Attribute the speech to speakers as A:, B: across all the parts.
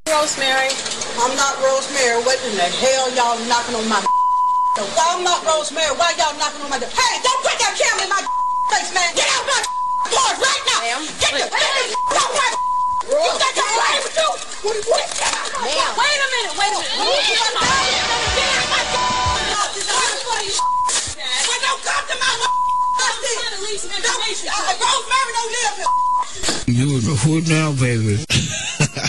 A: Rosemary.
B: I'm not Rosemary. What in the hell y'all knocking on my door? I'm not Rosemary. Why y'all knocking on my door? Hey, don't put that camera in my face, man. Get out my doors right now. Ma'am. Get the out my You got your play with you? Ma'am. Wait a minute. Get out my Well, don't come to my Rosemary don't live here.
C: You in the hood now, baby.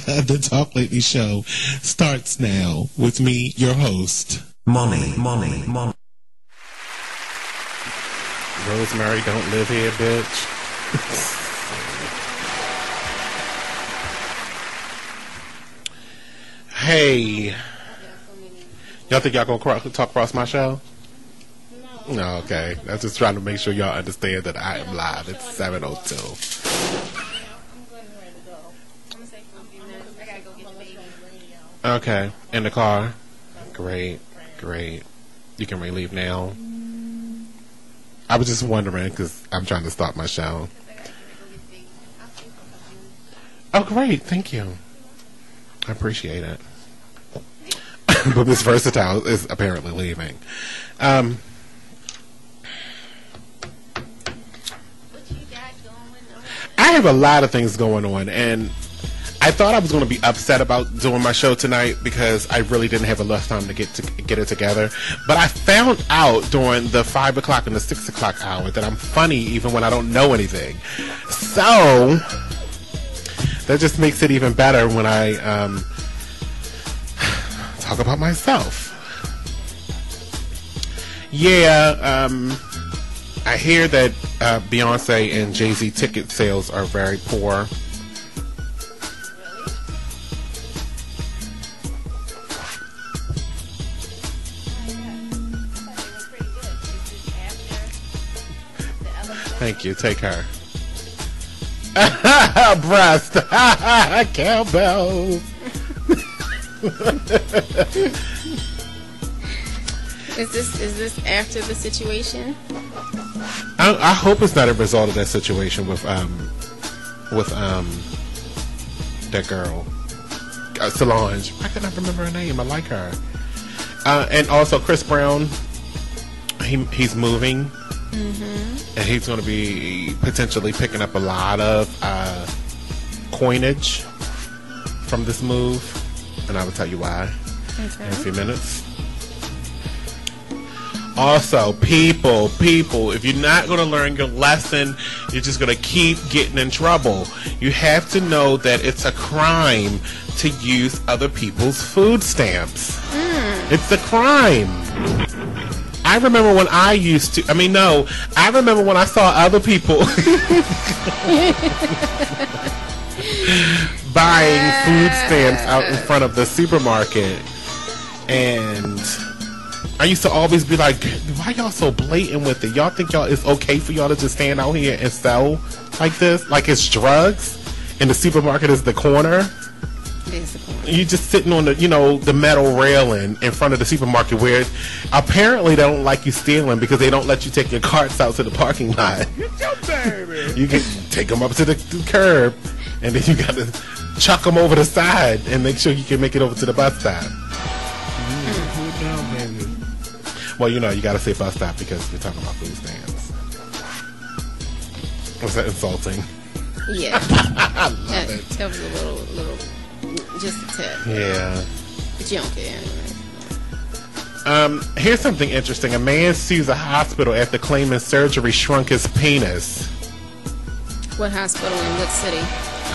C: The Talk Lately Show starts now with me, your host.
D: Money.
C: Rosemary don't live here, bitch. Hey. Y'all think y'all gonna talk across my show? No, okay. I'm just trying to make sure y'all understand that I am live. It's 7:02. Okay, in the car. Great. You can leave now. I was just wondering because I'm trying to start my show. Oh, great. Thank you. I appreciate it. But Miss Versatile is apparently leaving. I have a lot of things going on, and I thought I was going to be upset about doing my show tonight because I really didn't have enough time to get it together. But I found out during the 5 o'clock and the 6 o'clock hour that I'm funny even when I don't know anything. So that just makes it even better when I talk about myself. Yeah, I hear that Beyonce and Jay-Z ticket sales are very poor. Thank you. Take her. Breast. Cowbells.
A: Is this after the situation?
C: I hope it's not a result of that situation with that girl, Solange. I cannot remember her name. I like her. And also Chris Brown. He's moving. Mm-hmm. And he's going to be potentially picking up a lot of coinage from this move, and I will tell you why in a few minutes. Also, people, if you're not going to learn your lesson, you're just going to keep getting in trouble. You have to know that it's a crime to use other people's food stamps. It's a crime. I remember when I remember when I saw other people buying food stamps out in front of the supermarket, and I used to always be like, why y'all so blatant with it? Y'all think it's okay for y'all to just stand out here and sell like this? Like it's drugs? And the supermarket is the corner? You just sitting on the metal railing in front of the supermarket where apparently they don't like you stealing because they don't let you take your carts out to the parking lot. Get your baby. You can take them up to the curb, and then you got to chuck them over the side and make sure you can make it over to the bus stop. Well, you got to say bus stop because we're talking about food stamps. Was that insulting?
A: Yeah.
C: I love it.
A: That was a little, just a tip.
C: Yeah.
A: But you don't care anyway.
C: Here's something interesting. A man sues a hospital after claiming surgery shrunk his penis.
A: What hospital in what city?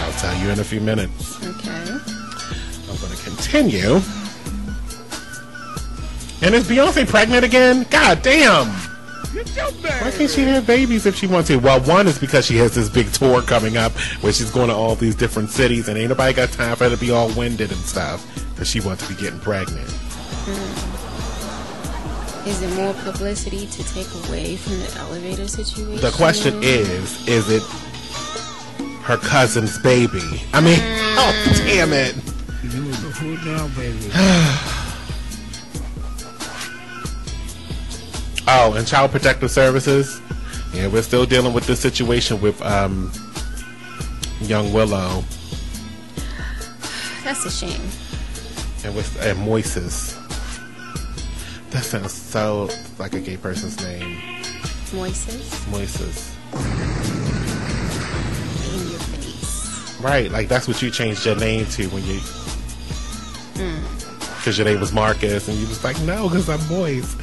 C: I'll tell you in a few minutes.
A: Okay.
C: I'm going to continue. And is Beyonce pregnant again? God damn! Why can't she have babies if she wants to? Well, one is because she has this big tour coming up where she's going to all these different cities, and ain't nobody got time for her to be all winded and stuff because she wants to be getting pregnant.
A: Is it more publicity to take away from the elevator situation?
C: The question is it her cousin's baby? I mean, oh, damn it.
E: You in the hood now, baby.
C: Oh, and Child Protective Services. Yeah, we're still dealing with this situation with young Willow.
A: That's a shame.
C: And Moises. That sounds so like a gay person's name.
A: Moises?
C: Moises.
A: In your face.
C: Right, like that's what you changed your name to when you... Because your name was Marcus, and you was like, no, because I'm Moise.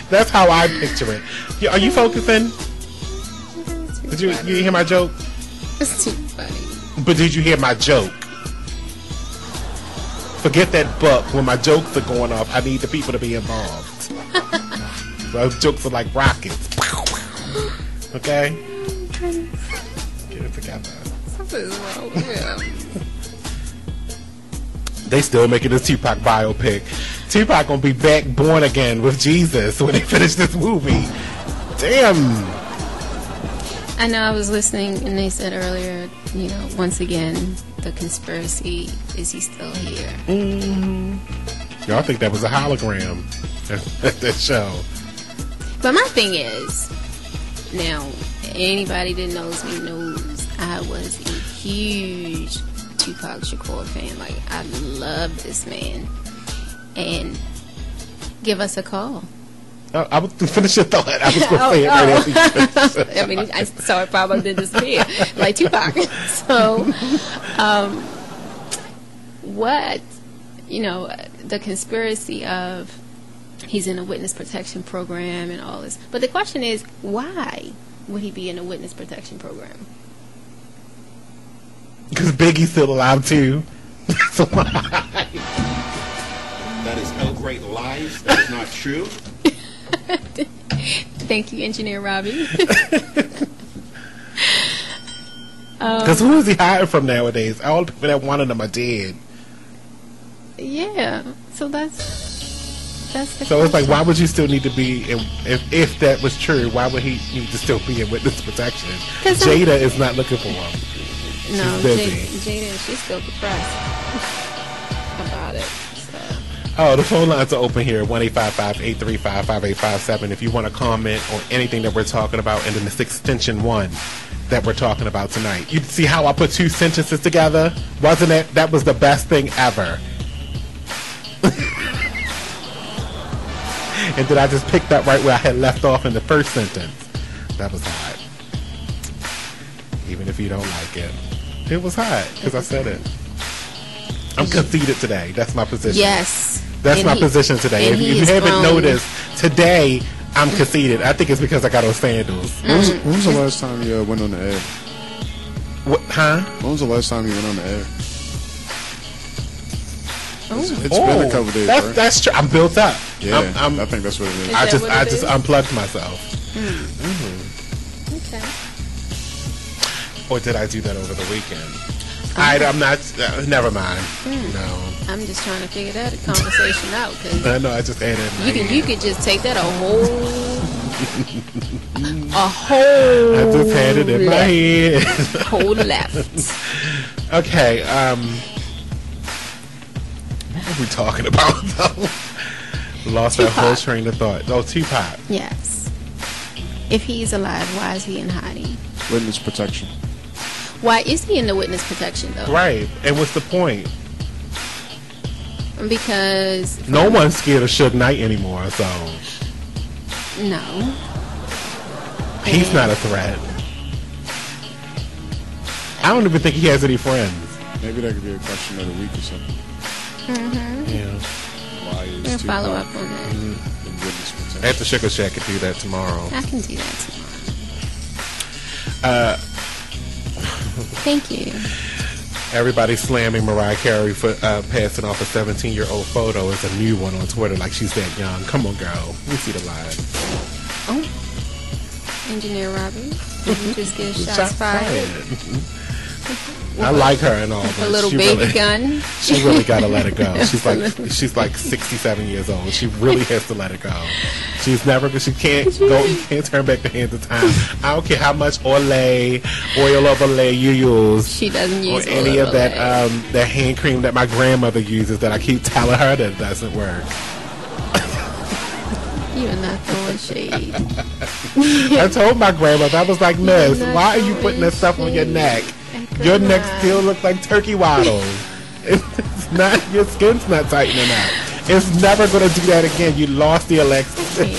C: That's how I picture it. Are you focusing? Did you hear my joke?
A: It's too funny.
C: But did you hear my joke? Forget that book. When my jokes are going off, I need the people to be involved. Those jokes are like rockets. Okay? Get it together.
A: Something's wrong with him.
C: They still making this Tupac biopic. Tupac gonna be back born again with Jesus when they finish this movie. Damn.
A: I know I was listening and they said earlier, you know, once again, the conspiracy, is he still here?
C: Y'all think that was a hologram at that show.
A: But my thing is, now, anybody that knows me knows I was a huge Tupac Shakur fan. Like, I love this man. And give us a call.
C: I was finish your thought. I was going to say it right after you finished.
A: I mean, I saw it pop up and disappear like Tupac. So, what, you know, the conspiracy of he's in a witness protection program and all this. But the question is, why would he be in a witness protection program?
C: Because Biggie's still alive too. That's why.
D: That is outright lies. That is not true.
A: Thank you, Engineer Robbie.
C: Because who is he hiding from nowadays? All the people that wanted him are dead.
A: Yeah, so that's the
C: So it's like, why would you still need to be in, if that was true, why would he need to still be in witness protection? Jada is not looking for him.
A: No,
C: she's busy.
A: Jada, she's still depressed about it. So.
C: Oh, the phone lines are open here, 1-855-835-5857. If you want to comment on anything that we're talking about, and then this extension 1 that we're talking about tonight. You see how I put 2 sentences together? Wasn't it? That was the best thing ever. And then I just picked up right where I had left off in the first sentence. That was hot. Even if you don't like it. It was hot, because I said it. I'm conceited today. That's my position.
A: Yes.
C: That's my position today. If you haven't noticed, today I'm conceited. I think it's because I got on sandals.
F: When was the last time you went on the air?
C: What, huh?
F: When was the last time you went on the air? It's been a couple days, right?
C: That's true. I'm built up.
F: Yeah, I think that's what it is.
C: I just unplugged myself.
A: Okay.
C: Or did I do that over the weekend? I'm not. Never mind. No.
A: I'm just trying to figure that conversation out. Cause
C: I know. I just added.
A: You could just take that a whole.
C: I just had it in my head.
A: Whole left.
C: Okay. What are we talking about though? Lost our whole train of thought. Oh, Tupac.
A: Yes. If he's alive, why is he in hiding?
F: Witness protection.
A: Why is he in the witness protection though?
C: Right. And what's the point?
A: Because
C: no one's scared of Suge Knight anymore, so
A: no.
C: He's not a threat. I don't even think he has any friends.
F: Maybe that could be a question of the week or something.
C: Yeah.
F: Why is
A: We'll follow up on that.
F: in witness protection?
C: At the Sugar Shack could do that tomorrow.
A: I can do that tomorrow. Thank you.
C: Everybody's slamming Mariah Carey for passing off a 17-year-old photo as a new one on Twitter, like she's that young. Come on, girl. We see the line.
A: Oh, Engineer Robbie, did you just get shots fired?
C: I like her and all, but
A: A little
C: she
A: baby
C: really,
A: gun.
C: She really got to let it go. She's like 67 years old. She really has to let it go. She can't go. You can't turn back the hands of time. I don't care how much oil of Olay you use.
A: She doesn't use
C: or any
A: oil
C: of that that hand cream that my grandmother uses that I keep telling her that doesn't work.
A: You're not throwing shade.
C: I told my grandmother, I was like, Miss, why are you putting that stuff on your neck? Your neck still looks like turkey waddle. It's not, your skin's not tightening out. It's never going to do that again. You lost the electricity.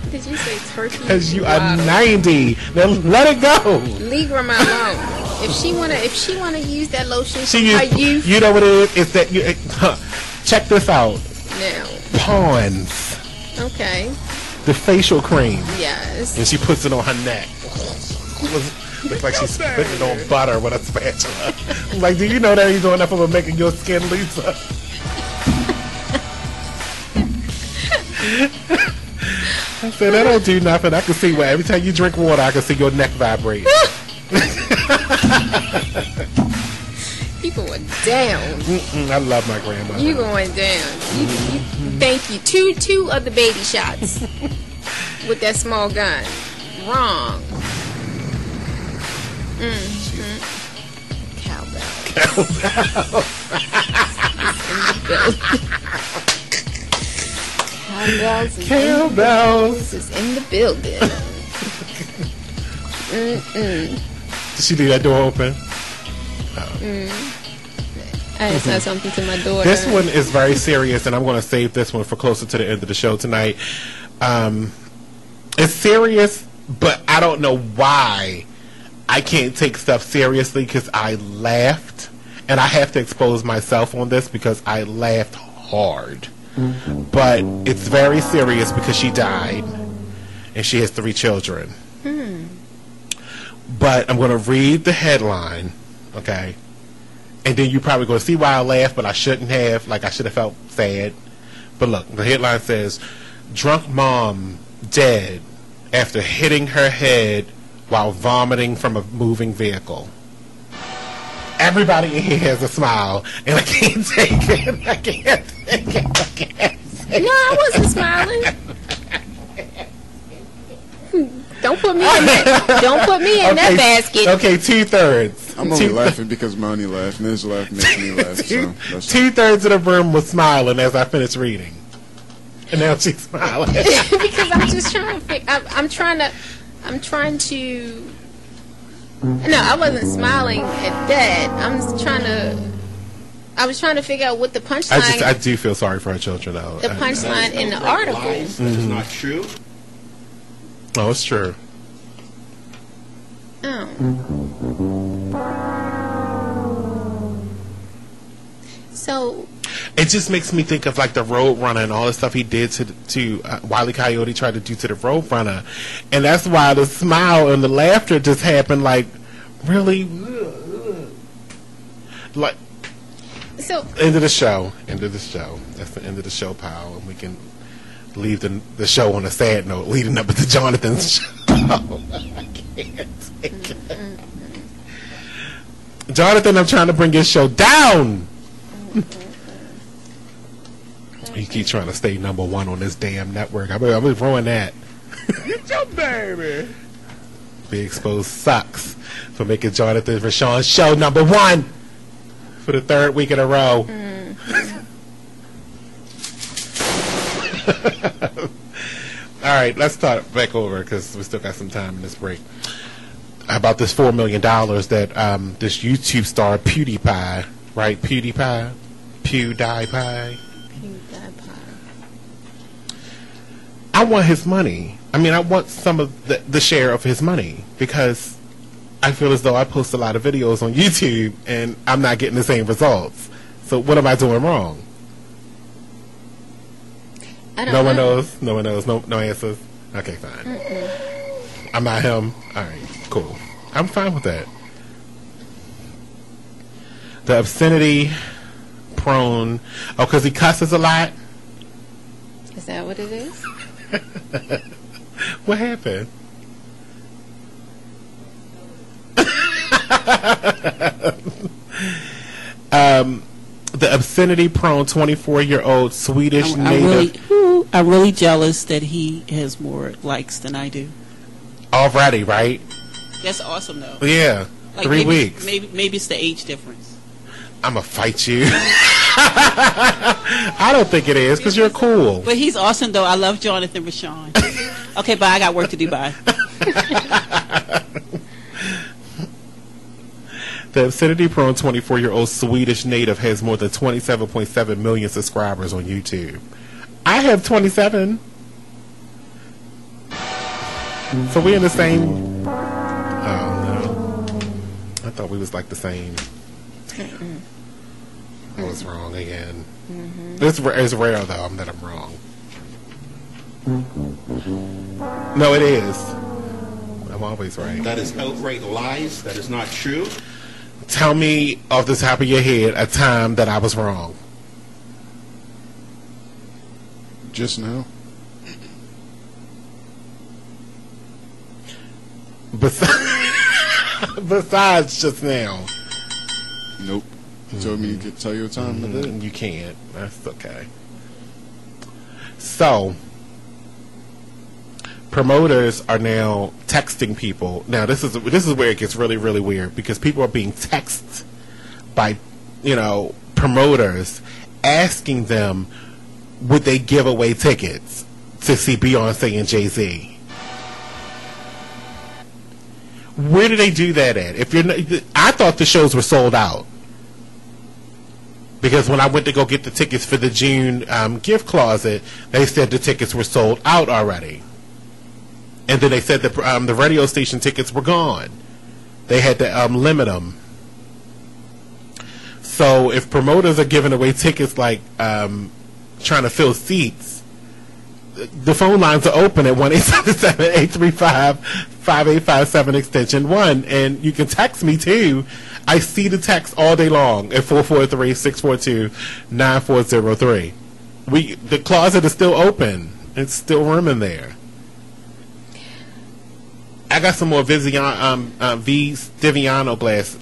A: Did you say turkey?
C: Because you are 90. Now let it go.
A: Leave grandma alone. If she wanna use that lotion from her youth.
C: You know what it is? It's that you check this out.
A: No.
C: Pond's.
A: Okay.
C: The facial cream.
A: Yes.
C: And she puts it on her neck. Looks like she's putting it on butter with a spatula. I'm like, do you know that you're doing enough of making your skin, Lisa? I said, that don't do nothing. I can see where every time you drink water, I can see your neck vibrate.
A: People were down.
C: I love my grandmother.
A: You going down. You thank you. Two of the baby shots with that small gun. Wrong. Cowbell. Cowbells is in the building.
C: Did she leave that door open?
A: I just said something to my daughter.
C: This one is very serious, and I'm going to save this one for closer to the end of the show tonight. It's serious, but I don't know why I can't take stuff seriously, because I laughed, and I have to expose myself on this because I laughed hard. But it's very serious because she died, and she has 3 children. But I'm going to read the headline, okay? And then you're probably going to see why I laughed, but I shouldn't have. Like, I should have felt sad. But look, the headline says, drunk mom dead after hitting her head while vomiting from a moving vehicle. Everybody in here has a smile, and I can't take it. I can't take it. I can't take
A: No, I wasn't smiling. Don't put me in that. Don't put me in that basket.
C: Okay, 2/3.
F: I'm only laughing because Melanie laughed, and his laugh makes me laugh. So that's
C: 2/3 of the room was smiling as I finished reading, and now she's smiling.
A: Because I'm just trying to. I'm trying to. No, I wasn't smiling at that. I was trying to figure out what the punchline.
C: I do feel sorry for her children, though.
A: The punchline in the article.
D: Lies. That's not true.
C: Oh, it's true.
A: Oh. So.
C: It just makes me think of like the Roadrunner and all the stuff he did to Wile E. Coyote tried to do to the Roadrunner, and that's why the smile and the laughter just happened. Like, really, like.
A: So.
C: End of the show. End of the show. That's the end of the show, pal, and we can leave the show on a sad note, leading up to Jonathan's show. I can't take it. Jonathan, I'm trying to bring your show down. You keep trying to stay #1 on this damn network. I'm gonna ruin that.
F: Get your baby.
C: Be Exposed sucks for making Jonathan Rashawn's show #1 for the 3rd week in a row. All right, let's start back over because we still got some time in this break. About this $4 million that this YouTube star PewDiePie, right? PewDiePie. I want his money. I mean, I want some of the share of his money because I feel as though I post a lot of videos on YouTube and I'm not getting the same results. So what am I doing wrong? No one knows. No one knows. No answers. Okay, fine. I'm not him. All right, cool. I'm fine with that. The obscenity prone. Oh, because he cusses a lot.
A: Is that what it is?
C: What happened? The obscenity prone 24-year-old Swedish native.
G: I'm really jealous that he has more likes than I do.
C: Already, right?
G: That's awesome, though.
C: Yeah.
G: Like
C: 3 weeks.
G: Maybe it's the age difference.
C: I'm going to fight you. I don't think it is because you're cool.
G: But he's awesome, though. I love Jonathan Rashawn. Okay, bye. I got work to do. Bye.
C: The obscenity-prone 24-year-old Swedish native has more than 27.7 million subscribers on YouTube. I have 27. So we in the same... Oh, no. I thought we was like the same. I was wrong again. It's rare, though, that I'm wrong. No, it is. I'm always right.
D: That is outright lies. That is not true.
C: Tell me off the top of your head a time that I was wrong.
F: Just now.
C: Besides just now.
F: Nope. You told me you could tell you a time. I did.
C: You can't. That's okay. So, promoters are now texting people. Now, this is where it gets really, really weird, because people are being texted by, promoters asking them, would they give away tickets to see Beyonce and Jay-Z? Where do they do that at? I thought the shows were sold out, because when I went to go get the tickets for the June gift closet, they said the tickets were sold out already. And then they said the radio station tickets were gone. They had to limit them. So if promoters are giving away tickets like trying to fill seats, the phone lines are open at 1-877-835-5857 extension 1. And you can text me too. I see the text all day long at 443-642-9403. The closet is still open. It's still room in there. I got some more Viviano glass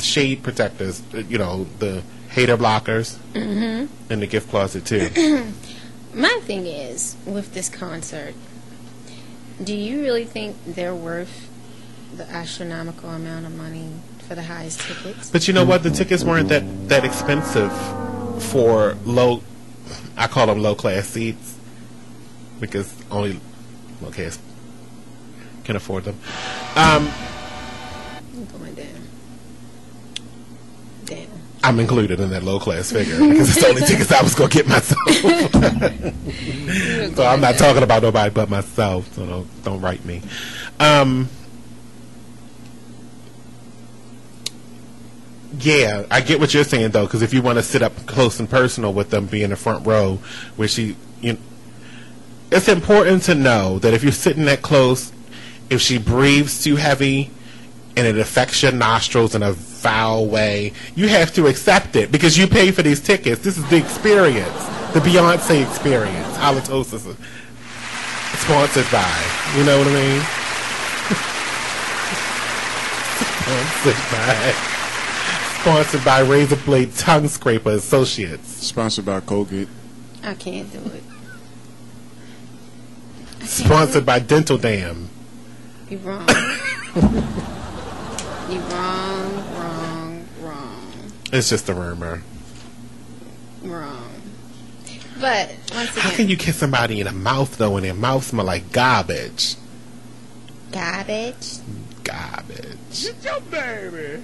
C: shade protectors, the hater blockers, in the gift closet too.
A: My thing is, with this concert, do you really think they're worth the astronomical amount of money for the highest tickets?
C: But you know what? The tickets weren't that expensive for I call them low-class seats, because only low-class can afford them.
A: I'm going down. Damn.
C: I'm included in that low-class figure, because it's the only tickets I was going to get myself. So I'm not talking about nobody but myself, so don't write me. Yeah, I get what you're saying, though, because if you want to sit up close and personal with them, be in the front row, where it's important to know that if you're sitting that close, if she breathes too heavy and it affects your nostrils in a foul way, you have to accept it, because you pay for these tickets. This is the experience, the Beyonce experience. Halitosis is sponsored by, you know what I mean? Sponsored by Razor Blade Tongue Scraper Associates.
F: Sponsored by Colgate.
A: I can't do it.
C: Sponsored by Dental Dam.
A: You're wrong. You're wrong.
C: It's just a rumor.
A: Wrong. But, once again...
C: How can you kiss somebody in the mouth, though, and their mouth smell like garbage?
A: Garbage?
C: Get your baby.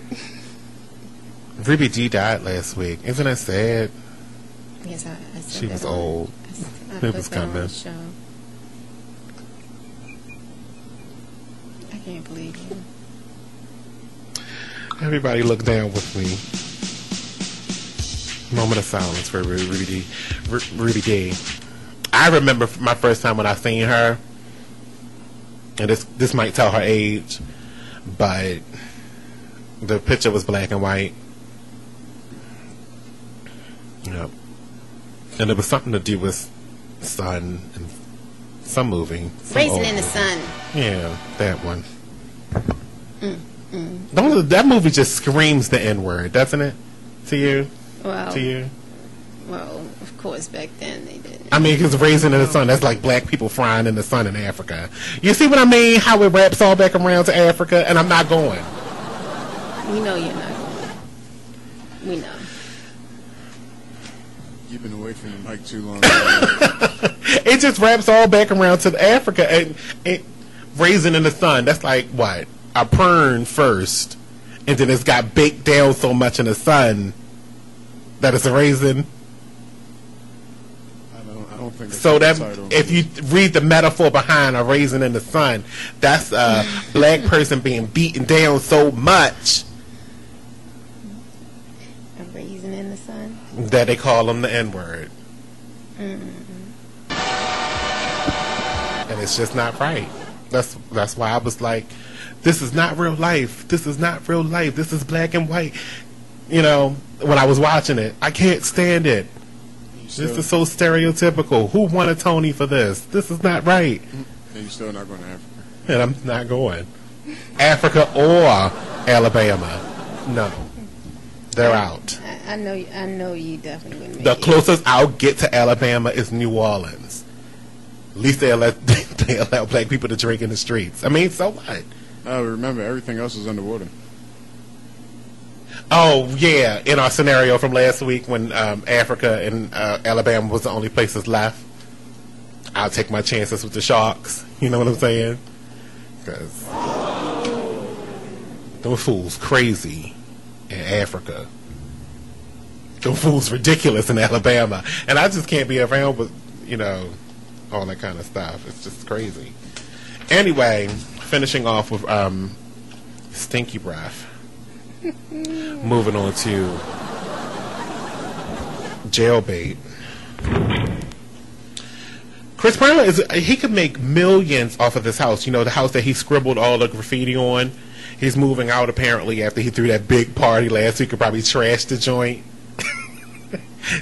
C: Ruby G died last week. Isn't that sad?
A: Yes, I said
C: She
A: that
C: was
A: on-
C: old.
A: I
C: It
A: put
C: was
A: that on the
C: coming.
A: show. I can't believe you.
C: Everybody look down with me. Moment of silence for Ruby D. Ruby D. I remember my first time when I seen her, and this might tell her age, but the picture was black and white. Yep. And it was something to do with sun and some movie. Some
A: Raisin
C: old
A: in the
C: movie.
A: Sun.
C: Yeah, that one. That movie just screams the N-word, doesn't it? To you?
A: Well,
C: To you?
A: well, of course, back then they didn't.
C: I mean, because Raisin in the Sun, that's like black people frying in the sun in Africa. You see what I mean? How it wraps all back around to Africa, and I'm not going.
A: We know you're not going. We know.
F: You've been away from the mic too long.
C: It just wraps all back around to Africa, and Raisin in the Sun, that's like, what? A Pern first, and then it's got baked down so much in the sun that it's a raisin.
F: I don't think.
C: So that if you read the metaphor behind a raisin in the sun, that's a black person being beaten down so much
A: A raisin in the sun.
C: that they call them the N-word. And it's just not right. That's why I was like, this is not real life. This is not real life. This is black and white. You know, when I was watching it, I can't stand it. This is so stereotypical. Who won a Tony for this? This is not right.
F: And you're still not going to Africa.
C: And I'm not going. Africa or Alabama. No. They're out.
A: I know you definitely wouldn't make
C: The
A: it.
C: closest I'll get to Alabama is New Orleans. At least they'll allow black people to drink in the streets. I mean, so what?
F: Remember, everything else is underwater.
C: Oh, yeah, in our scenario from last week when Africa and Alabama was the only places left, I'll take my chances with the sharks. You know what I'm saying? Because those fools crazy in Africa. Those fools ridiculous in Alabama. And I just can't be around with, you know, all that kind of stuff. It's just crazy. Anyway, finishing off with Stinky Breath. Moving on to Jailbait. Chris Brown he could make millions off of this house. You know, the house that he scribbled all the graffiti on. He's moving out apparently after he threw that big party last week and probably trashed the joint.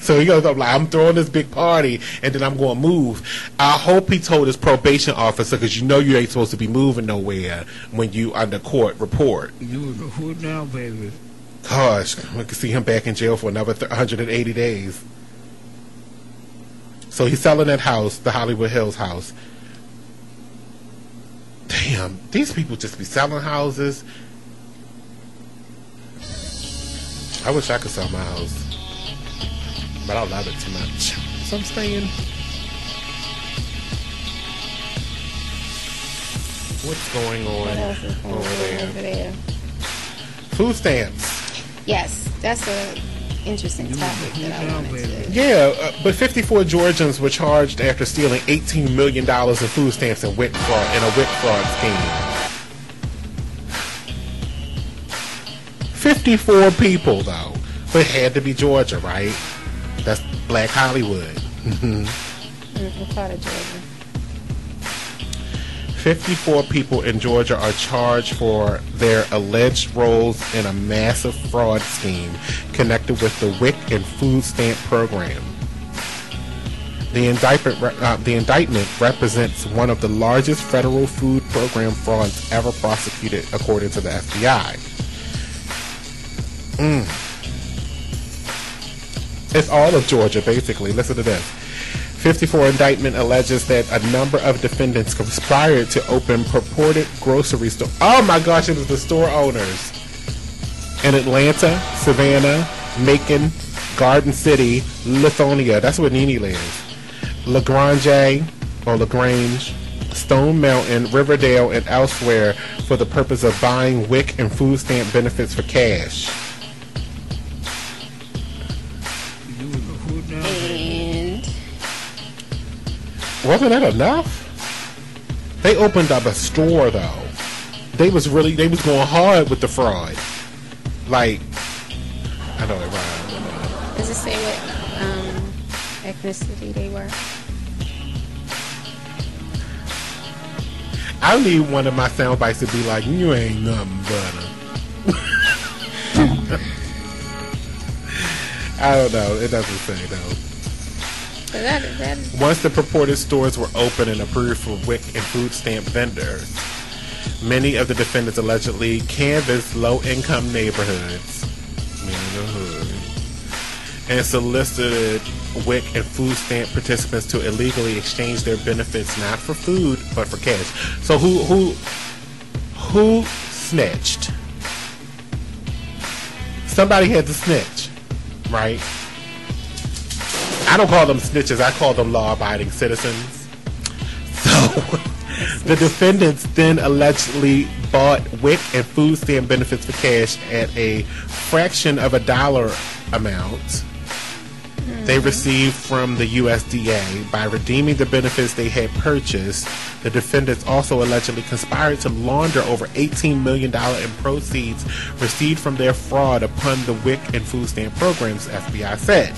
C: So he goes, I'm throwing this big party and then I'm going to move. I hope he told his probation officer, because you know you ain't supposed to be moving nowhere when you under court report.
E: You the hood now, baby.
C: Gosh, we could see him back in jail for another 180 days. So he's selling that house, the Hollywood Hills house. Damn, these people just be selling houses. I wish I could sell my house, but I love it too much. So I'm staying. What's going on
A: What else is going on over there?
C: Food stamps.
A: Yes, that's a interesting topic that I wanted to.
C: Yeah, but 54 Georgians were charged after stealing $18 million in food stamps in WIC fraud, in a WIC fraud scheme. 54 people, though. But it had to be Georgia, right? That's Black Hollywood.
A: What part of Georgia?
C: 54 people in Georgia are charged for their alleged roles in a massive fraud scheme connected with the WIC and food stamp program. The indictment represents one of the largest federal food program frauds ever prosecuted, according to the FBI. It's all of Georgia, basically. Listen to this. 54 indictment alleges that a number of defendants conspired to open purported grocery store. Oh my gosh, it was the store owners in Atlanta, Savannah, Macon, Garden City, Lithonia. That's where Nene lives. LaGrange, Stone Mountain, Riverdale, and elsewhere for the purpose of buying WIC and food stamp benefits for cash.
A: And
C: Wasn't that enough? They opened up a store though. They was going hard with the fraud. Like, I know it rhymes.
A: does it say what ethnicity they were?
C: I need one of my sound bites to be like, you ain't nothing but I don't know. It doesn't say though.
A: So that is
C: Once the purported stores were open and approved for WIC and food stamp vendors, many of the defendants allegedly canvassed low-income neighborhoods, meaning the hood, and solicited WIC and food stamp participants to illegally exchange their benefits not for food but for cash. So who snitched? Somebody had to snitch, right? I don't call them snitches. I call them law-abiding citizens. So The defendants then allegedly bought WIC and food stamp benefits for cash at a fraction of a dollar amount they received from the USDA. By redeeming the benefits they had purchased, the defendants also allegedly conspired to launder over $18 million in proceeds received from their fraud upon the WIC and food stamp programs, FBI said.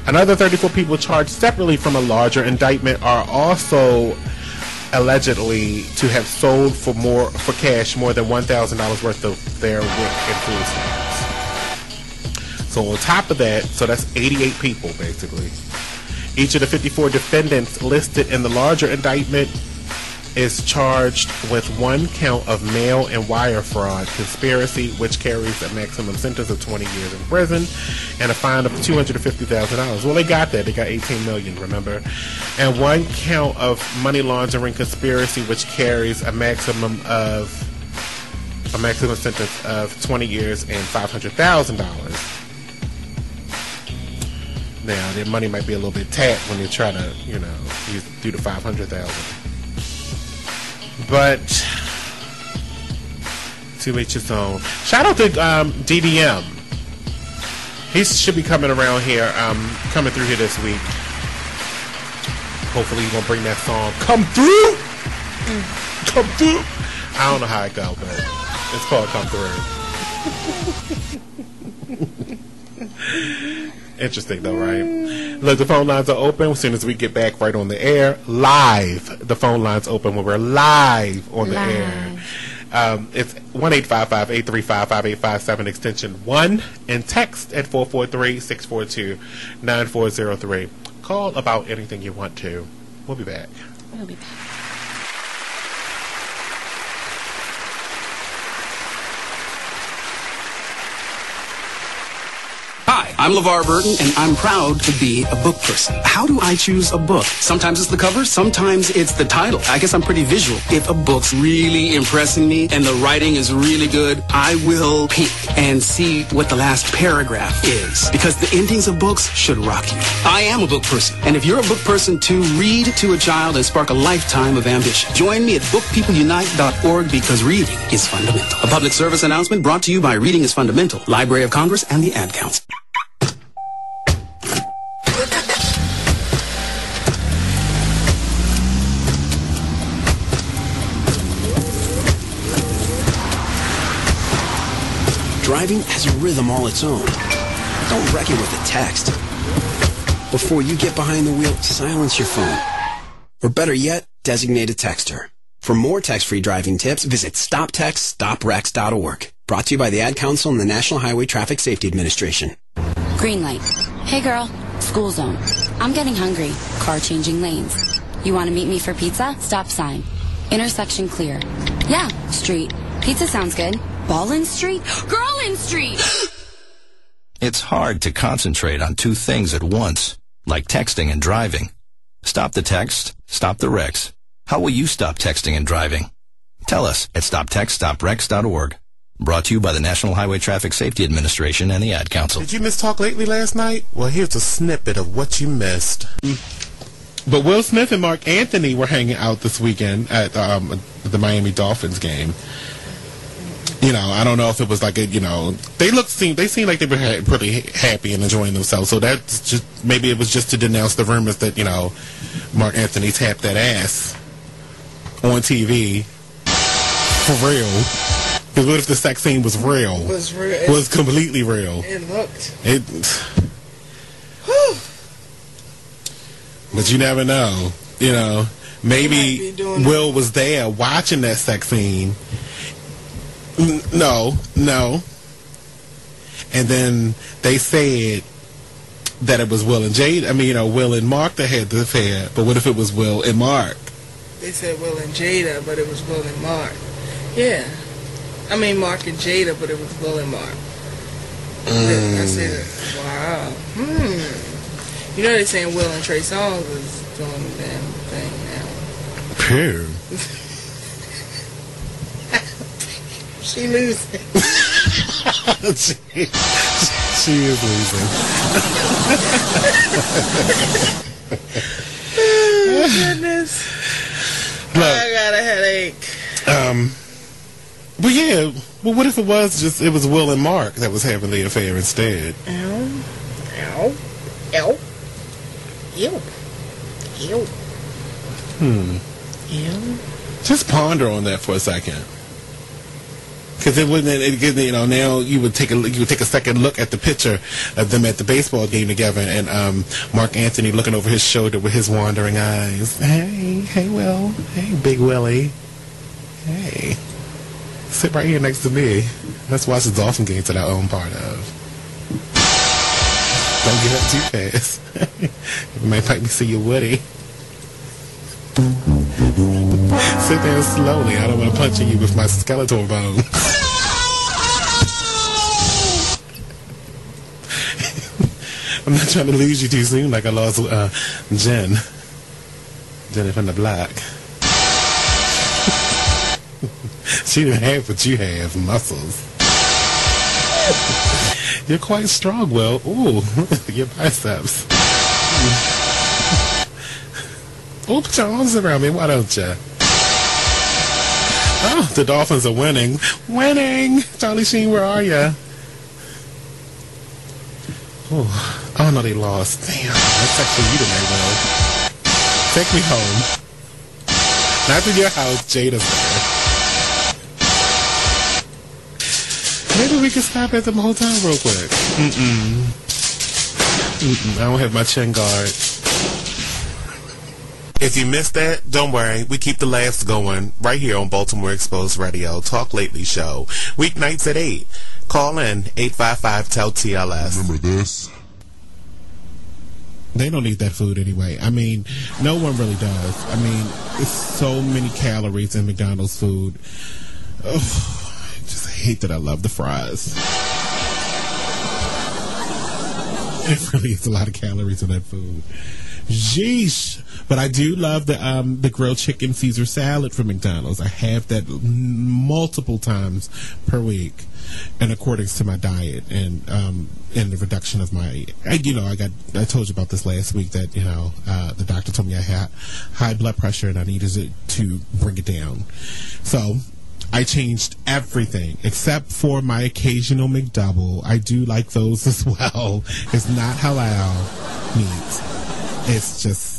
C: Another 34 people charged separately from a larger indictment are also allegedly to have sold for cash more than $1,000 worth of their WIC and food stamps. So on top of that, so that's 88 people basically. Each of the 54 defendants listed in the larger indictment is charged with one count of mail and wire fraud conspiracy, which carries a maximum sentence of 20 years in prison and a fine of $250,000. Well, they got that. They got $18 million, remember? And one count of money laundering conspiracy, which carries a maximum sentence of 20 years and $500,000. Now, their money might be a little bit tapped when you try to, do the $500,000. But to each his own. Shout out to DDM. He should be coming around here, coming through here this week. Hopefully he's gonna bring that song "Come Through." Come through. I don't know how it go, but it's called "Come Through." Interesting though, right? Look, the phone lines are open as soon as we get back right on the air. Live. The phone lines open when we're live on the air. It's 1-855-835-5857 extension 1 and text at 443-642-9403. Call about anything you want to. We'll be back.
A: We'll be back.
H: Hi, I'm LeVar Burton, and I'm proud to be a book person. How do I choose a book? Sometimes it's the cover, sometimes it's the title. I guess I'm pretty visual. If a book's really impressing me and the writing is really good, I will peek and see what the last paragraph is, because the endings of books should rock you. I am a book person, and if you're a book person too, read to a child and spark a lifetime of ambition. Join me at bookpeopleunite.org, because reading is fundamental. A public service announcement brought to you by Reading is Fundamental, Library of Congress, and the Ad Council. Driving has a rhythm all its own. Don't wreck it with a text. Before you get behind the wheel, silence your phone. Or better yet, designate a texter. For more text-free driving tips, visit stoptextstoprex.org. Brought to you by the Ad Council and the National Highway Traffic Safety Administration.
I: Green light. Hey girl, school zone. I'm getting hungry. Car changing lanes. You want to meet me for pizza? Stop sign. Intersection clear. Yeah, street. Pizza sounds good. Ballin Street? Girlin Street!
J: It's hard to concentrate on two things at once, like texting and driving. Stop the text, stop the wrecks. How will you stop texting and driving? Tell us at stoptextstoprex.org. Brought to you by the National Highway Traffic Safety Administration and the Ad Council.
C: Did you miss Talk Lately last night? Well, here's a snippet of what you missed. But Will Smith and Mark Anthony were hanging out this weekend at the Miami Dolphins game. I don't know if it was like they seemed like they were pretty happy and enjoying themselves. So that's just, maybe it was just to denounce the rumors that, Mark Anthony tapped that ass on TV for real. Because what if the sex scene was real? Was completely real.
K: It looked.
C: But you never know. Maybe Will was there watching that sex scene. No. And then they said that it was Will and Jade. Will and Mark that had the affair. But what if it was Will and Mark?
K: They said Will and Jada, but it was Will and Mark. Yeah. Mark and Jada, but it was Will and Mark. I said, wow. They're saying Will and Trey Songz is doing the damn thing now.
C: Phew.
K: She losing.
C: she is losing.
K: Oh, goodness.
C: Look,
K: I got got a headache.
C: But yeah, well, what if it was Will and Mark that was having the affair instead?
K: Ew.
C: Just ponder on that for a second. Because it wouldn't, you know, now you would take a second look at the picture of them at the baseball game together, and Mark Anthony looking over his shoulder with his wandering eyes. Hey, Will. Hey, Big Willie. Hey, sit right here next to me. Let's watch the Dolphin games that I own part of. Don't get up too fast. You might make me see your Woody. Sit there slowly. I don't want to punch you with my skeletal bone. I'm not trying to lose you too soon like I lost Jenny from the block. She didn't have what you have, muscles. You're quite strong, Will. Ooh, your biceps. Oh, put your arms around me, why don't you? Oh, the Dolphins are winning. Winning! Charlie Sheen, where are you? Oh no, they lost. Damn, that's actually you tonight, Will. Take me home. Not to your house, Jada's there. Maybe we can stop at the motel real quick. I don't have my chin guard. If you missed that, don't worry. We keep the laughs going right here on Baltimore Exposed Radio, Talk Lately Show. Weeknights at 8. Call in 855-TEL-TLS.
F: Remember this?
C: They don't eat that food anyway. I mean, no one really does. I mean, it's so many calories in McDonald's food. Oh, I just hate that I love the fries. It really is a lot of calories in that food. Jeesh. But I do love the grilled chicken Caesar salad from McDonald's. I have that multiple times per week, and according to my diet and the reduction of my, I told you about this last week that the doctor told me I had high blood pressure and I needed to bring it down. So I changed everything except for my occasional McDouble. I do like those as well. It's not halal meat. It's just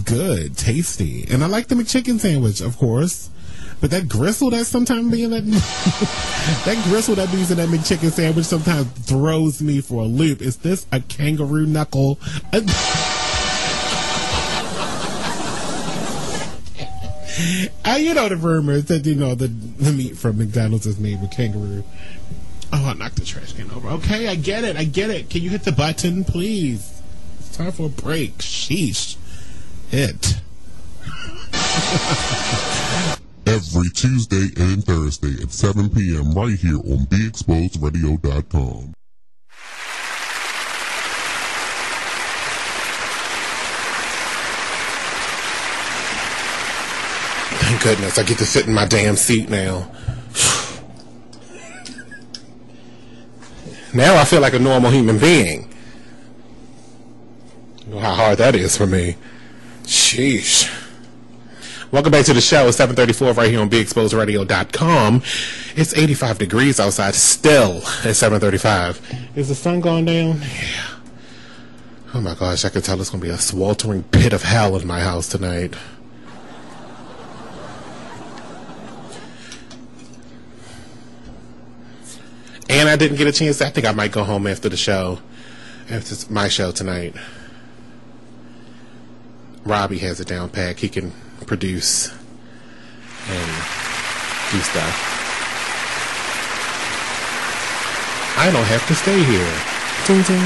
C: good, tasty. And I like the McChicken sandwich, of course. But that gristle that sometimes be in that that gristle that be in that McChicken sandwich sometimes throws me for a loop. Is this a kangaroo knuckle? You know the rumors that the meat from McDonald's is made with kangaroo. Oh, I knocked the trash can over. Okay, I get it. Can you hit the button, please? It's time for a break. Sheesh.
F: Every Tuesday and Thursday at 7 p.m. right here on BeExposedRadio.com.
C: Thank goodness I get to sit in my damn seat now. Now I feel like a normal human being. You know how hard that is for me. Sheesh. Welcome back to the show. It's 7:34 right here on BeExposedRadio.com. It's 85 degrees outside still at 7:35. Is the sun going down? Yeah. Oh my gosh, I can tell it's going to be a sweltering pit of hell in my house tonight. And I didn't get a chance. I think I might go home after the show. After my show tonight. Robbie has it down pat. He can produce and do stuff. I don't have to stay here. Ding, ding.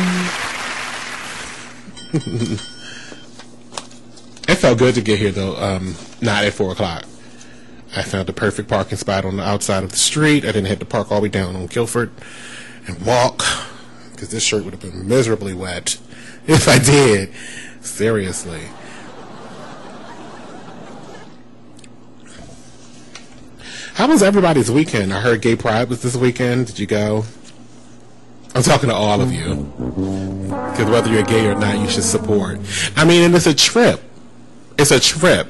C: It felt good to get here though. Not at 4 o'clock. I found the perfect parking spot on the outside of the street. I didn't have to park all the way down on Guilford and walk, because this shirt would have been miserably wet if I did. Seriously. How was everybody's weekend? I heard Gay Pride was this weekend. Did you go? I'm talking to all of you. Because whether you're gay or not, you should support. I mean, and it's a trip. It's a trip.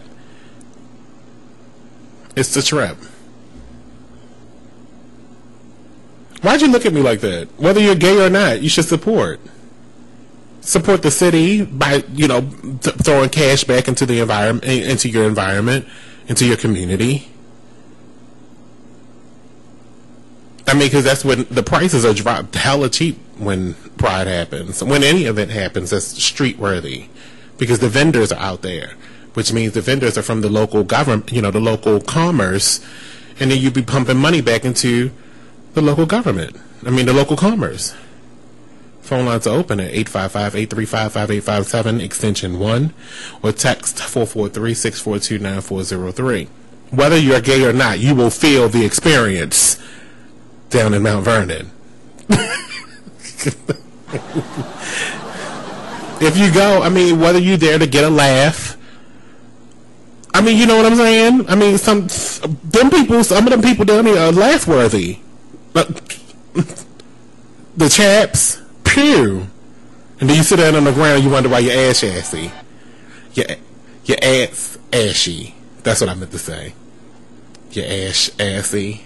C: It's the trip. Why'd you look at me like that? Whether you're gay or not, you should support. Support the city by, you know, throwing cash back into the environment, into your environment, into your community. I mean, because that's when the prices are dropped hella cheap when Pride happens. When any event happens, that's street worthy, because the vendors are out there, which means the vendors are from the local government, you know, the local commerce, and then you'd be pumping money back into the local government. I mean, the local commerce. Phone lines are open at 855-835-5857, extension 1, or text 443-642-9403. Whether you're gay or not, you will feel the experience down in Mount Vernon. If you go, I mean, whether you're there to get a laugh, I mean, you know what I'm saying? I mean, some of them people down here are laugh worthy. The chaps, pew. And then you sit down on the ground and you wonder why your ass assy. Your ass ashy. That's what I meant to say. Your ass assy.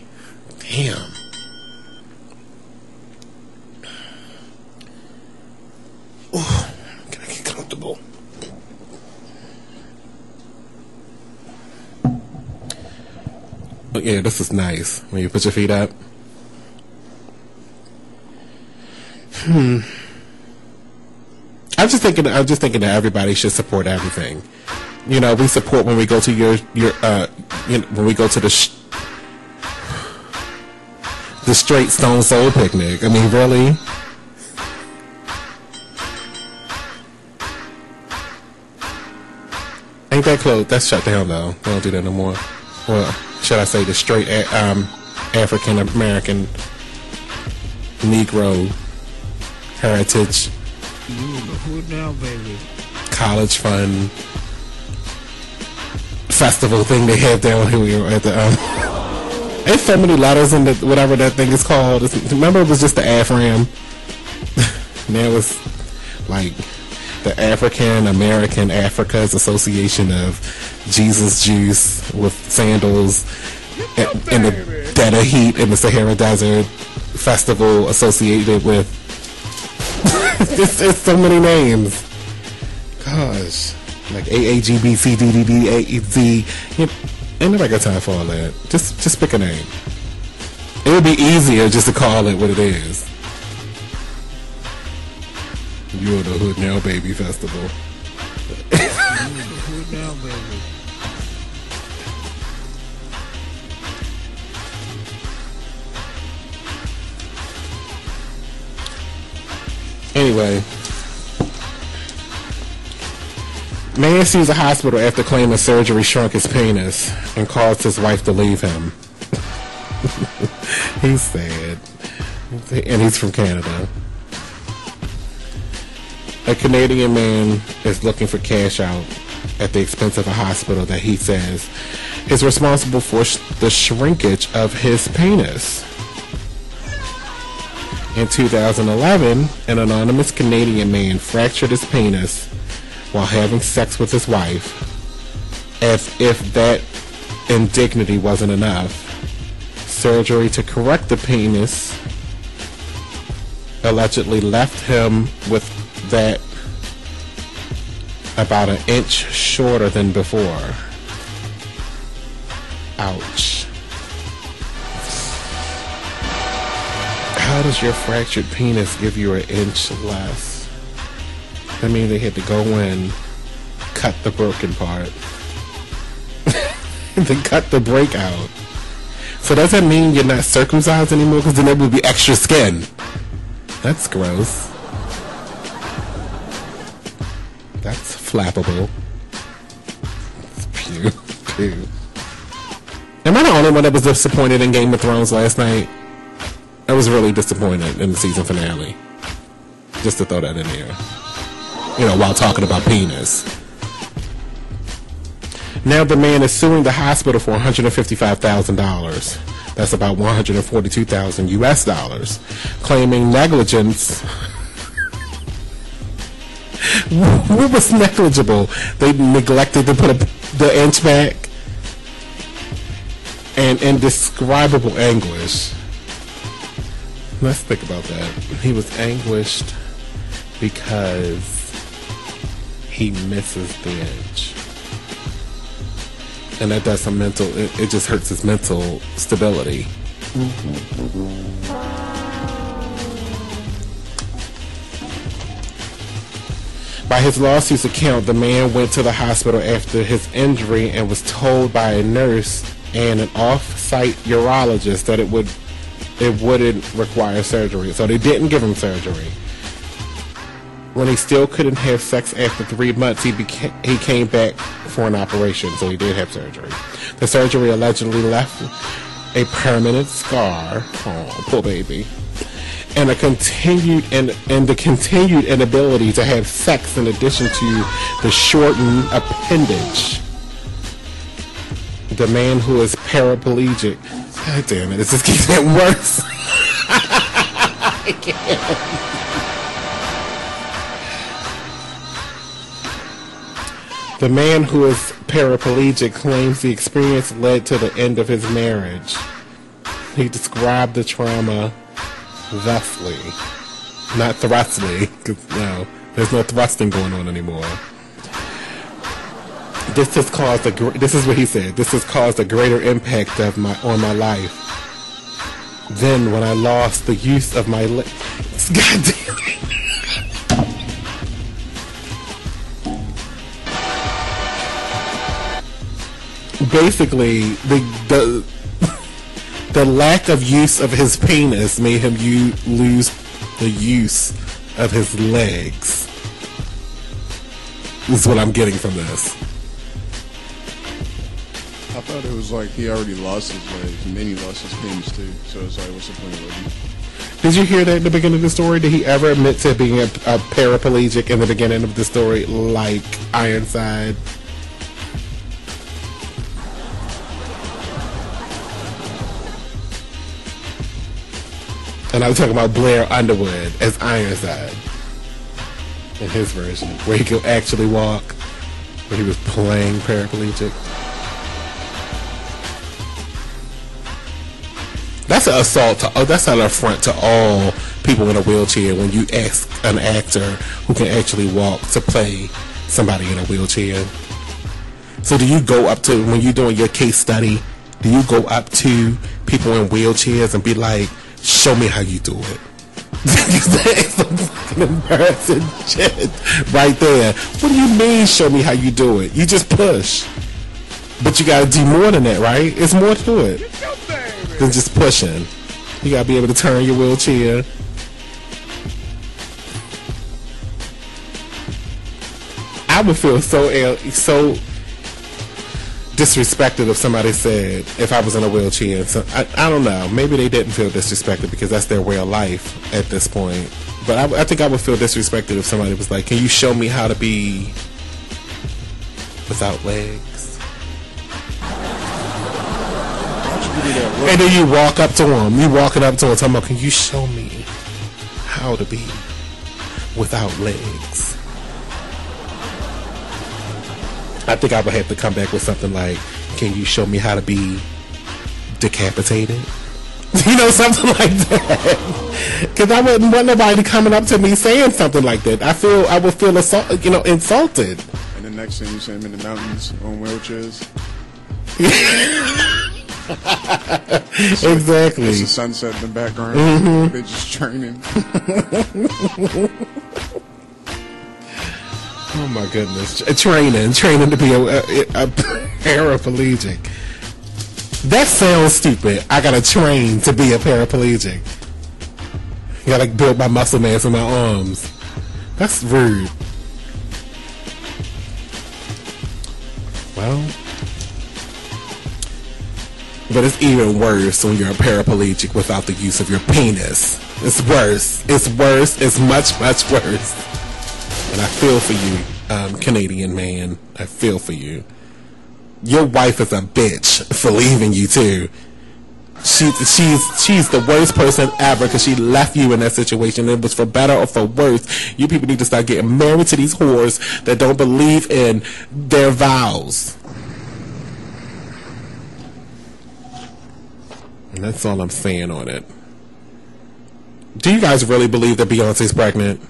C: Damn. Ooh, can I get comfortable? But yeah, this is nice when you put your feet up. I'm just thinking that everybody should support everything. You know, we support when we go to when we go to the Straight Stone Soul picnic. I mean, really? Ain't that close? That's shut down though. They don't do that no more. Well, should I say the Straight African American Negro Heritage
E: now, baby.
C: College Fund Festival thing they have down here at the there's so many letters in the whatever that thing is called. Remember, it was just the AFRAM. Now it's like the African American Africa's Association of Jesus Juice with sandals in the dead of heat in the Sahara Desert festival associated with it's so many names. Gosh, like AAGBCDDDAEZ. Ain't nobody got time for all that. Just pick a name. It would be easier just to call it what it is. You're the Hood Now Baby Festival.
E: Hood Now Baby.
C: Anyway, man sues a hospital after claiming surgery shrunk his penis and caused his wife to leave him. He's sad. And he's from Canada. A Canadian man is looking for cash out at the expense of a hospital that he says is responsible for the shrinkage of his penis. In 2011, an anonymous Canadian man fractured his penis while having sex with his wife. As if that indignity wasn't enough, surgery to correct the penis allegedly left him with that about an inch shorter than before. Ouch. How does your fractured penis give you an inch less? That means they had to go in, cut the broken part, and then cut the break out. So does that mean you're not circumcised anymore? Because then there would be extra skin. That's gross. That's flappable. Pew, pew. Am I the only one that was disappointed in Game of Thrones last night? I was really disappointed in the season finale. Just to throw that in there. You know, while talking about penis. Now the man is suing the hospital for $155,000. That's about $142,000 US dollars, claiming negligence. What was negligible? They neglected to put the inch back. and indescribable anguish. Let's think about that. He was anguished because he misses the edge. And that does some mental, it just hurts his mental stability. By his lawsuit's account, the man went to the hospital after his injury and was told by a nurse and an off-site urologist that it wouldn't require surgery. So they didn't give him surgery. When he still couldn't have sex after 3 months, he came back for an operation, so he did have surgery. The surgery allegedly left a permanent scar, oh, poor baby, and the continued inability to have sex in addition to the shortened appendage. The man who is paraplegic, god damn it, this just keeps getting worse. I can't. The man who is paraplegic claims the experience led to the end of his marriage. He described the trauma thusly. Not thrustly, because no, there's no thrusting going on anymore. This has caused this is what he said. This has caused a greater impact on my life. Then when I lost the use of my legs, god damn it. Basically, the lack of use of his penis made him lose the use of his legs. This is what I'm getting from this.
L: I thought it was like he already lost his legs and then he lost his penis too. So it's like, what's the point of it?
C: Did you hear that in the beginning of the story? Did he ever admit to being a paraplegic in the beginning of the story, like Ironside? And I was talking about Blair Underwood as Ironside in his version, where he could actually walk, where he was playing paraplegic. That's an assault to, that's an affront to all people in a wheelchair when you ask an actor who can actually walk to play somebody in a wheelchair. So do you go up to, when you're doing your case study, do you go up to people in wheelchairs and be like, show me how you do it? That's some fucking embarrassing shit right there. What do you mean, show me how you do it? You just push. But you gotta do more than that, right? It's more to it than just pushing. You gotta be able to turn your wheelchair. I would feel so disrespected if somebody said, if I was in a wheelchair. So I don't know. Maybe they didn't feel disrespected because that's their way of life at this point. But I think I would feel disrespected if somebody was like, can you show me how to be without legs? And then you walk up to him. You walking up to him talking about, can you show me how to be without legs? I think I would have to come back with something like, can you show me how to be decapitated? You know, something like that. Because I wouldn't want nobody coming up to me saying something like that. I would feel insulted.
L: And the next thing you see him in the mountains on wheelchairs.
C: Exactly.
L: It's the sunset in the background.
C: Mm-hmm.
L: They're just training.
C: Oh my goodness. Training to be a paraplegic. That sounds stupid. I gotta train to be a paraplegic. I gotta build my muscle mass in my arms. That's rude. Well, but it's even worse when you're a paraplegic without the use of your penis. It's worse. It's worse. It's much, much worse. And I feel for you, Canadian man. I feel for you. Your wife is a bitch for leaving you too. She's the worst person ever because she left you in that situation. It was for better or for worse. You people need to start getting married to these whores that don't believe in their vows. And that's all I'm saying on it. Do you guys really believe that Beyonce's pregnant?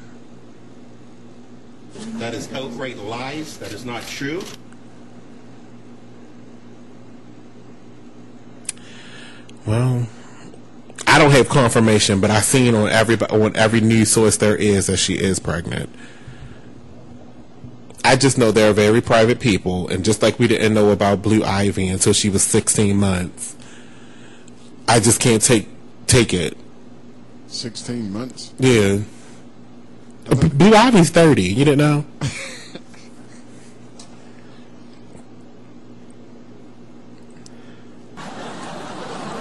D: That is outright lies. That is not true.
C: Well, I don't have confirmation, but I've seen on every news source there is that she is pregnant. I just know they're very private people, and just like we didn't know about Blue Ivy until she was 16 months, I just can't take it.
L: 16 months?
C: Yeah. Blue Ivy's 30. You didn't know?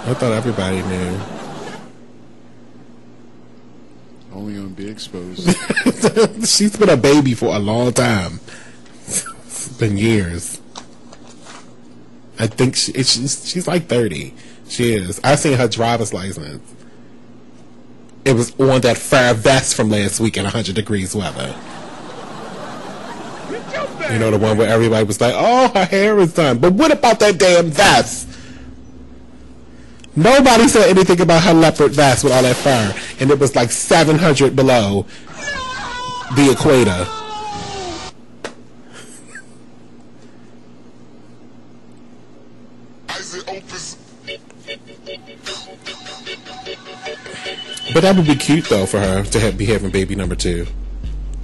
C: I thought everybody knew.
L: Only on Be Exposed.
C: She's been a baby for a long time. It's been years. I think she's like 30. She is. I seen her driver's license. It was on that fire vest from last week in 100 degrees weather. You know, the one where everybody was like, oh, her hair is done. But what about that damn vest? Nobody said anything about her leopard vest with all that fur. And it was like 700 below the equator. But that would be cute, though, for her to be having baby number 2.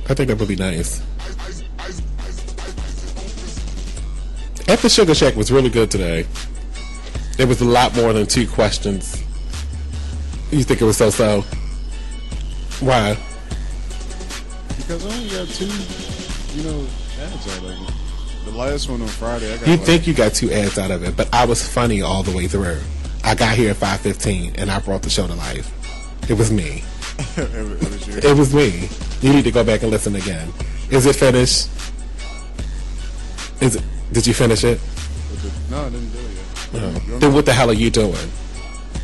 C: I think that would be nice. After Sugar Shack was really good today. It was a lot more than 2 questions. You think it was so-so? Why?
L: Because I only got 2, ads out of it. The last one on Friday, I got.
C: You think you got 2 ads out of it, but I was funny all the way through. I got here at 5:15, and I brought the show to life. It was me. It was me. You need to go back and listen again. Is it finished? Is it? Did you finish it?
L: No, I didn't do it yet.
C: No. Then what the hell are you doing?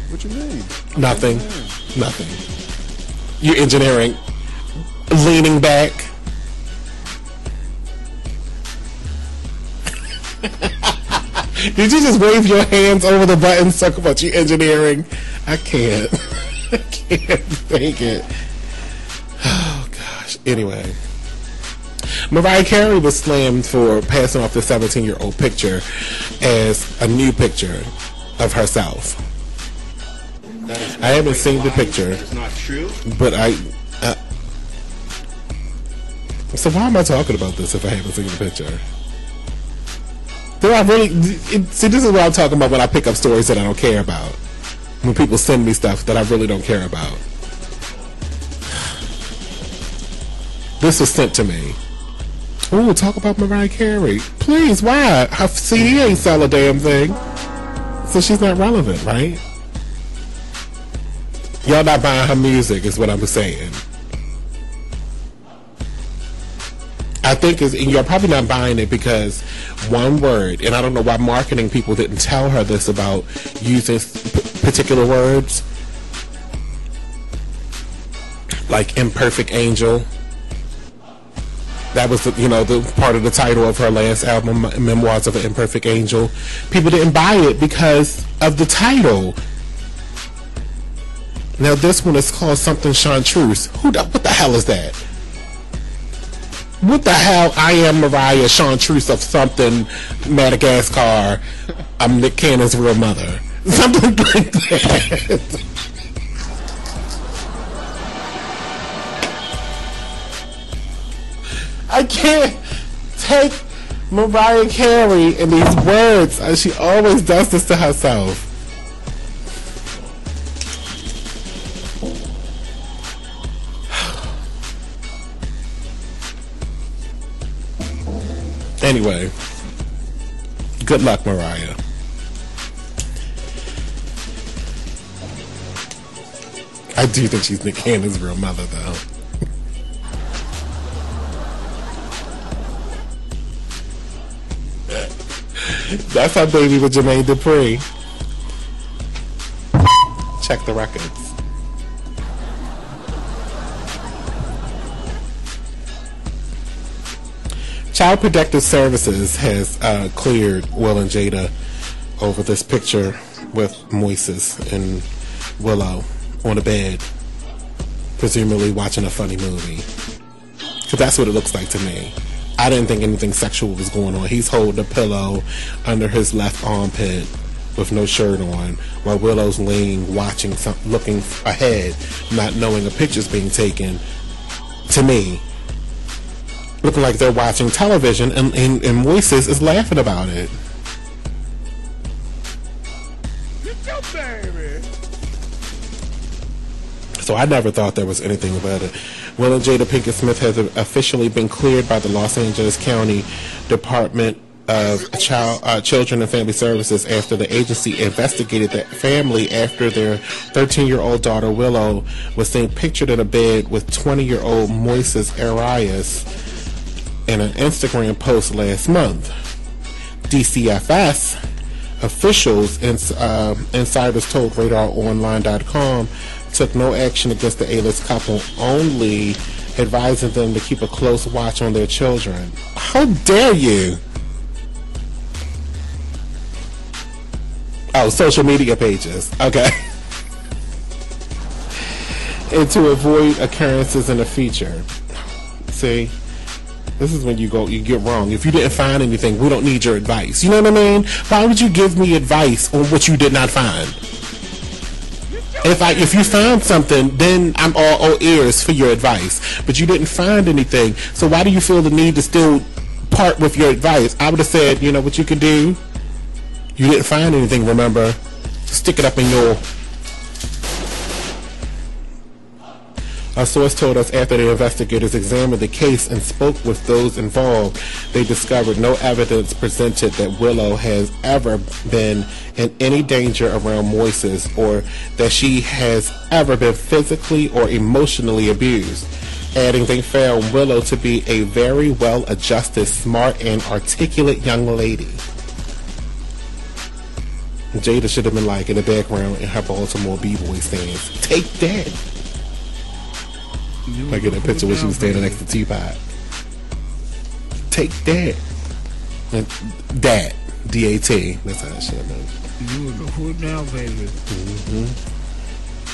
L: What you mean?
C: Nothing. Nothing. You're engineering. Leaning back. Did you just wave your hands over the buttons talk about you engineering? I can't. I can't take it. Oh, gosh. Anyway. Mariah Carey was slammed for passing off the 17-year-old picture as a new picture of herself. I haven't seen the picture.
D: That's not true.
C: But so why am I talking about this if I haven't seen the picture? See, this is what I'm talking about when I pick up stories that I don't care about. When people send me stuff that I really don't care about. This was sent to me. Ooh, talk about Mariah Carey. Please, why? Her CD ain't sell a damn thing. So she's not relevant, right? Y'all not buying her music is what I'm saying. I think and you're probably not buying it because one word, and I don't know why marketing people didn't tell her this about using particular words, like Imperfect Angel. That was the part of the title of her last album, Memoirs of an Imperfect Angel. People didn't buy it because of the title. Now this one is called something Chartreuse. What the hell is that? What the hell? I am Mariah Chartreuse of something Madagascar. I'm Nick Cannon's real mother. Something like that. I can't take Mariah Carey and these words. She always does this to herself. Anyway, good luck, Mariah. I do think she's Nick Cannon's real mother, though. That's our baby with Jermaine Dupri. Check the records. Child Protective Services has cleared Will and Jada over this picture with Moises and Willow on the bed, presumably watching a funny movie. Because that's what it looks like to me. I didn't think anything sexual was going on. He's holding a pillow under his left armpit with no shirt on, while Willow's laying, watching, looking ahead, not knowing a picture's being taken. To me, looking like they're watching television, and Moises is laughing about it. So I never thought there was anything about it. Will and Jada Pinkett Smith has officially been cleared by the Los Angeles County Department of Children and Family Services after the agency investigated the family after their 13-year-old daughter Willow was seen pictured in a bed with 20-year-old Moises Arias in an Instagram post last month. DCFS officials and insiders told RadarOnline.com took no action against the A-list couple, only advising them to keep a close watch on their children. How dare you? Oh, social media pages. Okay. And to avoid occurrences in the future. See? This is when you get wrong. If you didn't find anything, we don't need your advice. You know what I mean? Why would you give me advice on what you did not find? If you found something, then I'm all ears for your advice. But you didn't find anything, so why do you feel the need to still part with your advice? I would have said, you know what you can do? You didn't find anything, remember? Stick it up in your... A source told us after the investigators examined the case and spoke with those involved, they discovered no evidence presented that Willow has ever been in any danger around Moises or that she has ever been physically or emotionally abused. Adding, they found Willow to be a very well-adjusted, smart, and articulate young lady. Jada should have been like in the background in her Baltimore B-boy stance. Take that! Like in that picture where she was standing next to Teapot. Take that. And that. D-A-T. That's how that shit is.
E: You in the hood now, baby.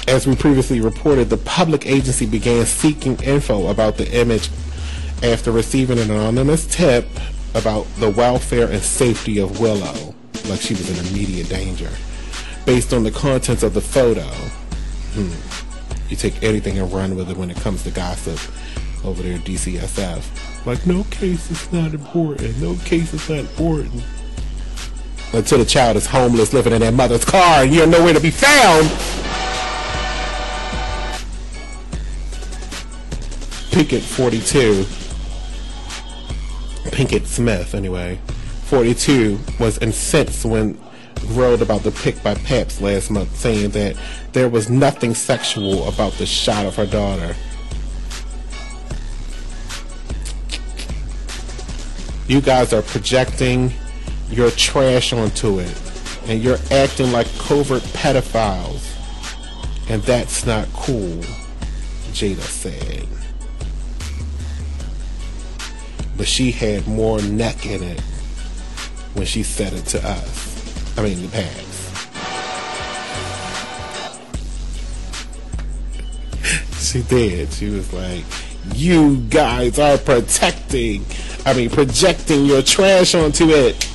C: As we previously reported, the public agency began seeking info about the image after receiving an anonymous tip about the welfare and safety of Willow. Like she was in immediate danger. Based on the contents of the photo. You take anything and run with it when it comes to gossip over there at DCSF. Like, no case is not important. No case is not important. Until the child is homeless, living in their mother's car, and you're nowhere to be found. Pinkett 42. Pinkett Smith, anyway. 42 was incensed when wrote about the pic by Paps last month, saying that there was nothing sexual about the shot of her daughter. You guys are projecting your trash onto it, and you're acting like covert pedophiles, and that's not cool, Jada said. But she had more neck in it when she said it to us. I mean, the Paps. She did. She was like, you guys are projecting your trash onto it.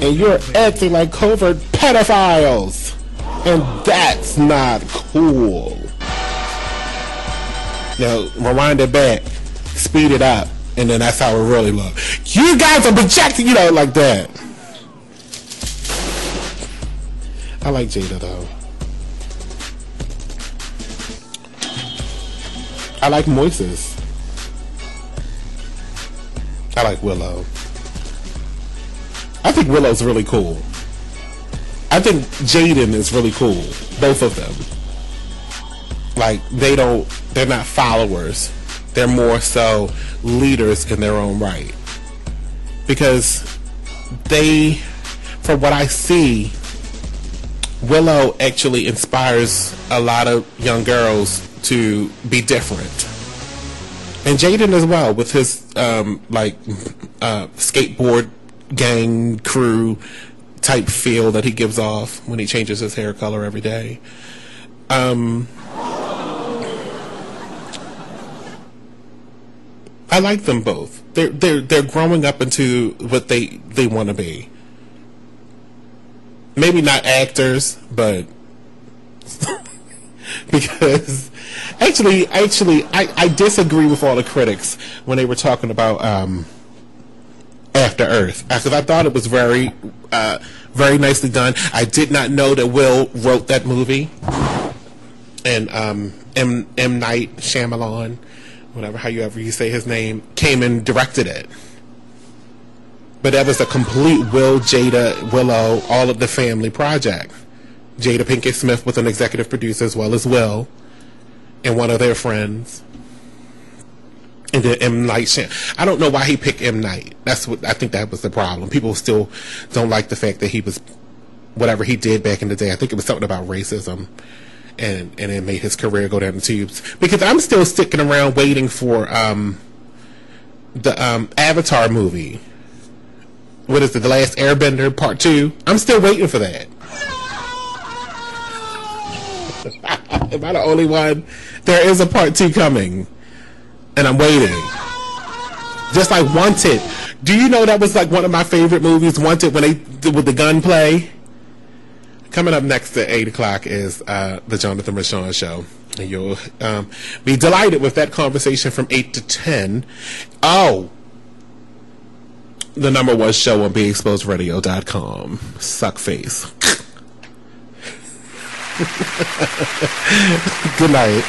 C: And you're acting like covert pedophiles. And that's not cool. Now, rewind it back. Speed it up. And then that's how it really looks. You guys are projecting, like that. I like Jada though. I like Moises. I like Willow. I think Willow's really cool. I think Jaden is really cool. Both of them. Like, they're not followers. They're more so leaders in their own right. Because from what I see, Willow actually inspires a lot of young girls to be different. And Jaden as well, with his skateboard gang crew type feel that he gives off when he changes his hair color every day. I like them both. They're growing up into what they want to be. Maybe not actors, but because actually I disagree with all the critics when they were talking about After Earth, because I thought it was very nicely done. I did not know that Will wrote that movie, and M. Night Shyamalan, however you say his name, came and directed it. But that was a complete Will, Jada, Willow, all of the family project. Jada Pinkett Smith was an executive producer as well as Will and one of their friends. And then M. Night I don't know why he picked M. Night. I think that was the problem. People still don't like the fact that he was whatever he did back in the day. I think it was something about racism, and it made his career go down the tubes. Because I'm still sticking around waiting for the Avatar movie. What is it? The Last Airbender Part 2. I'm still waiting for that. Am I the only one? There is a Part 2 coming, and I'm waiting. Just like Wanted. Do you know that was like one of my favorite movies, Wanted, when they did with the gunplay? Coming up next at 8 o'clock is the Jonathan Rashawn Show. And you'll be delighted with that conversation from 8 to 10. Oh, the number one show on BeExposedRadio.com. Suckface. Good night.